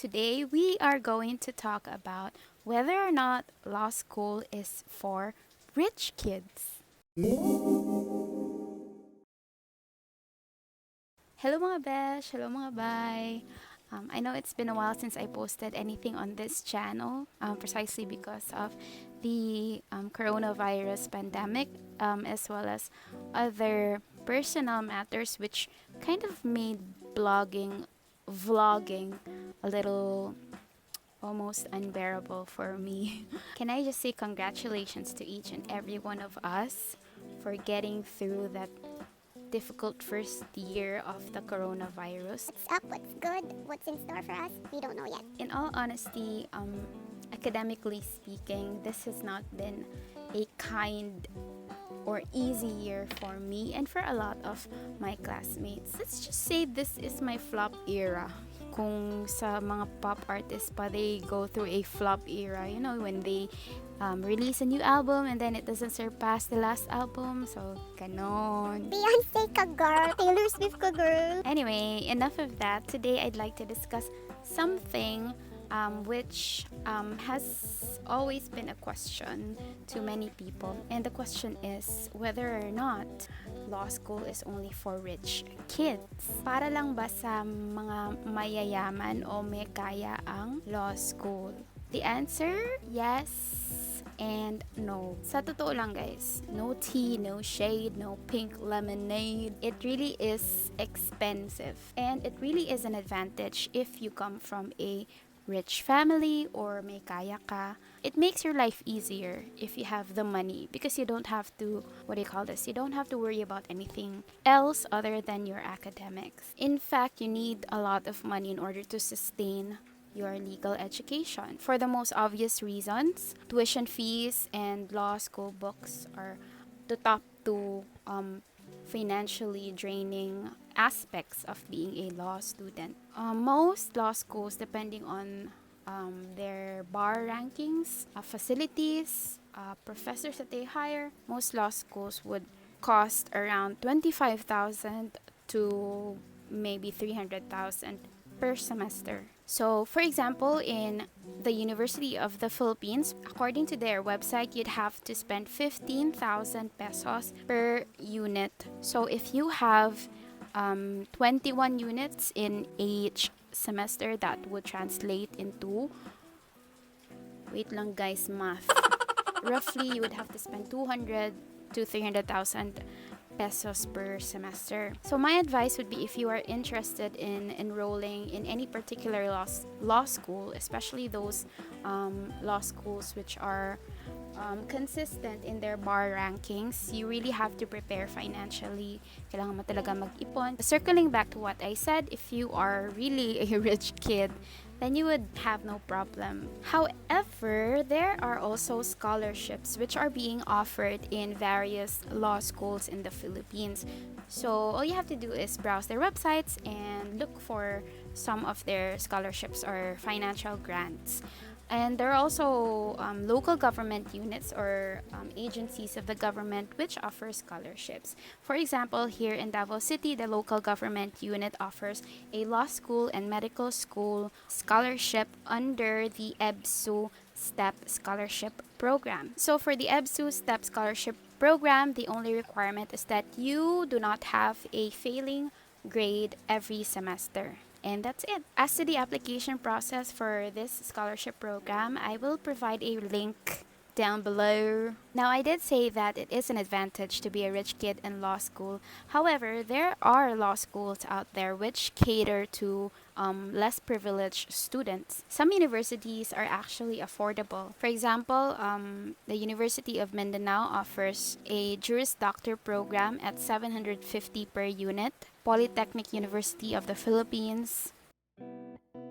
today we are going to talk about whether or not law school is for rich kids. Hello mga besh! Hello mga bay! I know it's been a while since I posted anything on this channel, precisely because of the coronavirus pandemic, as well as other personal matters which kind of made vlogging a little almost unbearable for me. Can I just say congratulations to each and every one of us for getting through that difficult first year of the coronavirus. What's up? What's good? What's in store for us? We don't know yet. In all honesty, academically speaking, this has not been a kind or easy year for me and for a lot of my classmates. Let's just say this is my flop era. Kung sa mga pop artists pa, they go through a flop era, you know, when they release a new album and then it doesn't surpass the last album. So, ganon. Beyonce ka girl, Taylor Swift ka girl. Anyway, enough of that. Today, I'd like to discuss something which has always been a question to many people. And the question is whether or not law school is only for rich kids. Para lang ba sa mga mayayaman o may kaya ang law school? The answer, yes and no. Sa totoo lang guys, no tea, no shade, no pink lemonade. It really is expensive. And it really is an advantage if you come from a rich family or may kaya ka. It makes your life easier if you have the money because you don't have to, you don't have to worry about anything else other than your academics. In fact, you need a lot of money in order to sustain your legal education. For the most obvious reasons, tuition fees and law school books are the top two financially draining aspects of being a law student. Most law schools, depending on their bar rankings, facilities, professors that they hire, most law schools would cost around 25,000 to maybe 300,000 per semester. So, for example, in the University of the Philippines, according to their website, you'd have to spend 15,000 pesos per unit. So, if you have 21 units in each semester, that would translate into, wait lang guys, math. Roughly, you would have to spend 200 to 300,000 pesos per semester. So my advice would be if you are interested in enrolling in any particular law school, especially those law schools which are consistent in their bar rankings, you really have to prepare financially. Kailangan mo talaga mag-ipon. Circling back to what I said, if you are really a rich kid, then you would have no problem. However, there are also scholarships which are being offered in various law schools in the Philippines. So all you have to do is browse their websites and look for some of their scholarships or financial grants. And there are also local government units or agencies of the government which offer scholarships. For example, here in Davao City, the local government unit offers a law school and medical school scholarship under the EBSU STEP Scholarship Program. So for the EBSU STEP Scholarship Program, the only requirement is that you do not have a failing grade every semester. And that's it. As to the application process for this scholarship program, I will provide a link down below. Now, I did say that it is an advantage to be a rich kid in law school. However, there are law schools out there which cater to less privileged students. Some universities are actually affordable. For example, the University of Mindanao offers a Juris Doctor program at 750 per unit. Polytechnic University of the Philippines.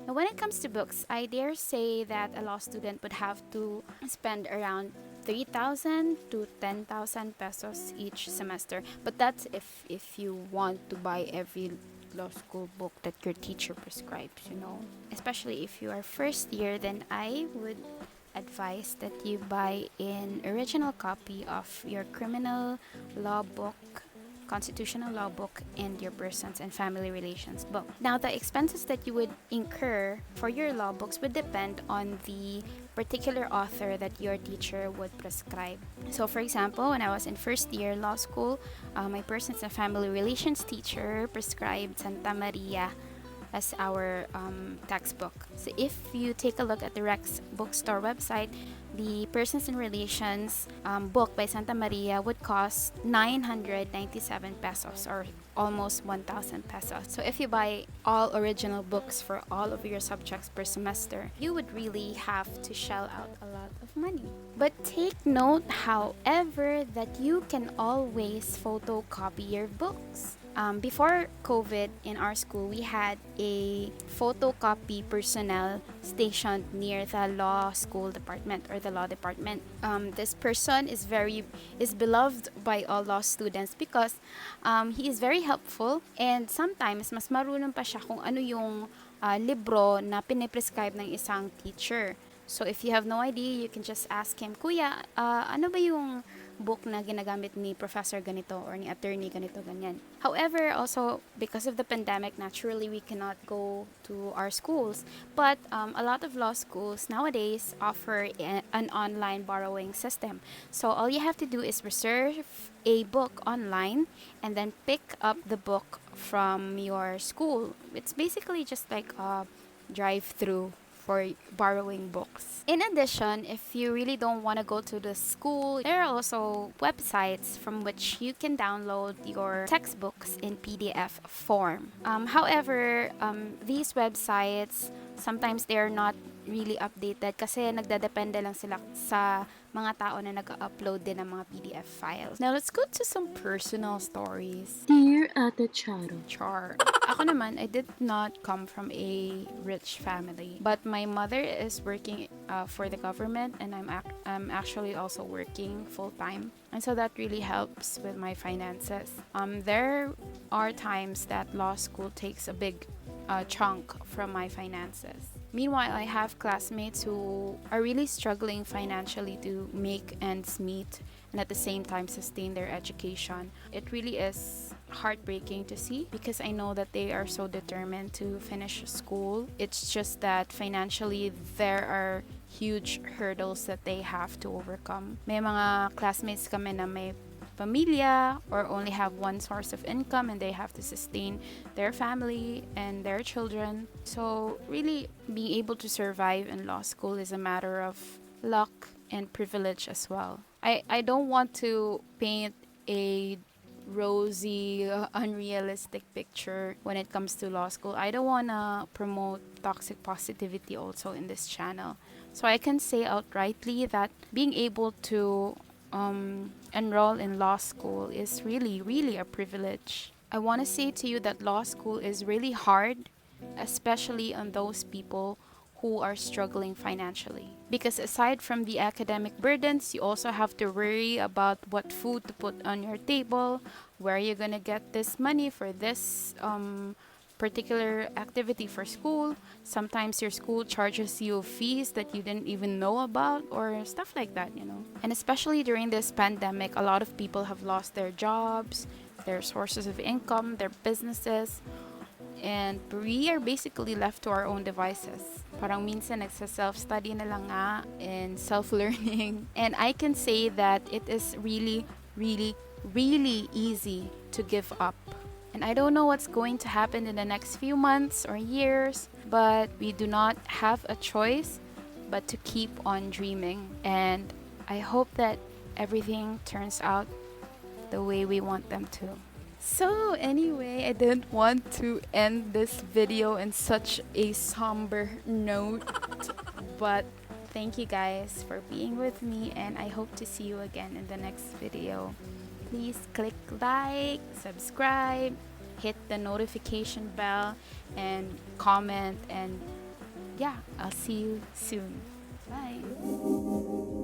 Now, when it comes to books, I dare say that a law student would have to spend around 3,000 to 10,000 pesos each semester. But that's if you want to buy every law school book that your teacher prescribes, you know. Especially if you are first year, then I would advise that you buy an original copy of your criminal law book constitutional law book, and your persons and family relations book. Now, the expenses that you would incur for your law books would depend on the particular author that your teacher would prescribe. So, for example, when I was in first year law school, my persons and family relations teacher prescribed Santa Maria as our textbook. So if you take a look at the Rex bookstore website, the Persons and Relations book by Santa Maria would cost 997 pesos, or almost 1,000 pesos. So if you buy all original books for all of your subjects per semester, you would really have to shell out a lot of money. But take note, however, that you can always photocopy your books. Before COVID, in our school, we had a photocopy personnel stationed near the law school department, or the law department. This person is beloved by all law students because he is very helpful, and sometimes mas marunong pa siya kung ano yung libro na piniprescribe ng isang teacher. So if you have no idea, you can just ask him, Kuya, ano ba yung book na ginagamit ni professor ganito or ni attorney ganito ganyan. However, also because of the pandemic, naturally we cannot go to our schools, but a lot of law schools nowadays offer an online borrowing system. So all you have to do is reserve a book online and then pick up the book from your school. It's basically just like a drive-through for borrowing books. In addition, if you really don't want to go to the school, there are also websites from which you can download your textbooks in PDF form. However, these websites, sometimes they are not really updated kasi nagdadepende lang sila sa mga tao na nag-upload din ng mga PDF files. Now, let's go to some personal stories. Dear Ate Charo. Char. Ako naman, I did not come from a rich family, but my mother is working for the government, and I'm actually also working full-time, and so that really helps with my finances. There are times that law school takes a big chunk from my finances. Meanwhile, I have classmates who are really struggling financially to make ends meet and at the same time sustain their education. It really is heartbreaking to see because I know that they are so determined to finish school. It's just that financially there are huge hurdles that they have to overcome. May mga classmates kami na may pamilya or only have one source of income, and they have to sustain their family and their children. So really, being able to survive in law school is a matter of luck and privilege as well. I don't want to paint a rosy, unrealistic picture when it comes to law school. I don't want to promote toxic positivity also in this channel. So I can say outrightly that being able to enroll in law school is really a privilege. I want to say to you that law school is really hard, especially on those people who are struggling financially. Because aside from the academic burdens, you also have to worry about what food to put on your table, where you're gonna get this money for this particular activity for school. Sometimes your school charges you fees that you didn't even know about, or stuff like that, you know. And especially during this pandemic, a lot of people have lost their jobs, their sources of income, their businesses, and we are basically left to our own devices. Parang minsan nagsa-self-study na lang nga and self-learning. And I can say that it is really easy to give up. And I don't know what's going to happen in the next few months or years, but we do not have a choice but to keep on dreaming. And I hope that everything turns out the way we want them to. So anyway, I didn't want to end this video in such a somber note, but thank you guys for being with me, and I hope to see you again in the next video. Please click like, subscribe, hit the notification bell, and comment, and yeah, I'll see you soon. Bye.